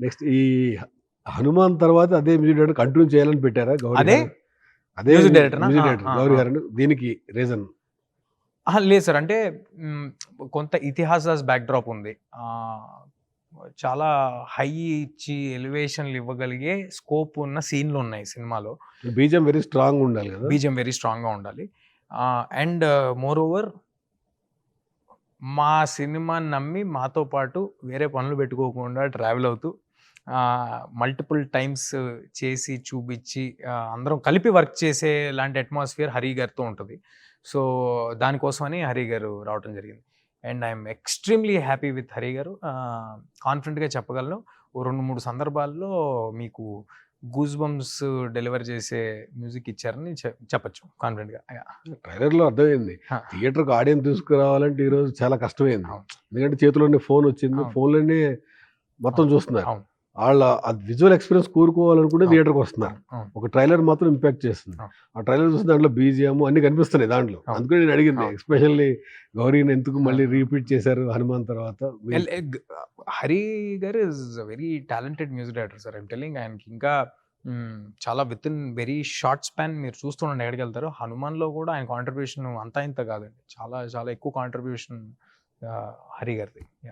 Next ఈ హనుమాన్ తర్వాత అదే మ్యూజిక్ డైరెక్టర్ కంటిన్యూ చేయాలని పెట్టారా గౌరీ అదే గారు? అదే మ్యూజిక్ డైరెక్టర్‌నా? మ్యూజిక్ ఆ! డైరెక్టర్ ఆ! గౌరీ ఆ! గారు దీనికి రీజన్? అహా! లేదు సార్. అంటే కొంత ఇతిహాసాస్ బ్యాక్‌డ్రాప్ ఉంది. చాలా హై ఇచ్చి ఎలివేషన్‌లు ఇవ్వగలిగే స్కోప్ ఉన్న సీన్‌లున్నాయి సినిమాలో. బీజం వెరీ స్ట్రాంగ్ ఉండాలి కదా. బీజీఎం వెరీ స్ట్రాంగ్‌గా ఉండాలి. అండ్ మోరోవర్ మా సినిమాని నమ్మి మాతో పాటు వేరే పనులు పెట్టుకోకుండా ట్రావెల్ అవుతూ మల్టిపుల్ టైమ్స్ చేసి చూపించి అందరం కలిపి వర్క్ చేసే లాంటి అట్మాస్ఫియర్ హరి గారితో ఉంటుంది. సో దానికోసమని హరి గారు రావటం జరిగింది. And I'm extremely happy with Hari గారు. కాన్ఫిడెంట్గా చెప్పగలను. ఓ 2-3 సందర్భాల్లో మీకు గూస్ బంప్స్ డెలివర్ చేసే మ్యూజిక్ ఇచ్చారని చెప్పచ్చు కాన్ఫిడెంట్గా. ట్రైలర్ లో అర్థమైంది. థియేటర్కి ఆడియన్స్ తీసుకురావాలంటే ఈ రోజు చాలా కష్టమైంది. అవును. ఎందుకంటే చేతిలోనే ఫోన్ వచ్చింది. అవును. ఫోన్లోనే మొత్తం చూస్తున్నారు. అవును. వాళ్ళ విజువల్ ఎక్స్పీరియన్స్ కోరుకోవాలనుకుంటే అవును. థియేటర్కి వస్తున్నారు. అవును. ఒక ట్రైలర్ మాత్రం ఇంపాక్ట్ చేస్తుంది. అవును. ఆ ట్రైలర్ చూస్తే దాంట్లో బీజిఎం అన్ని కనిపిస్తున్నాయి దాంట్లో. అవును. అందుకని నేను అడిగింది అవును. ఎస్పెషల్లీ గౌరీని ఎందుకు మళ్ళీ అవును. రీపీట్ చేశారు హనుమాన్ తర్వాత? హరి గారు is very talented music director sir. I'm telling ఆయనకి ఇంకా చాలా with in very short span మీరు చూస్తుండండి ఎక్కడికెళ్తారో. 'హనుమాన్‌లో' కూడా ఆయన కాంట్రిబ్యూషన్ అంతా ఇంత కాదండి. చాలా చాలా ఎక్కువ కాంట్రిబ్యూషన్ హరి గారిది. యాహ్!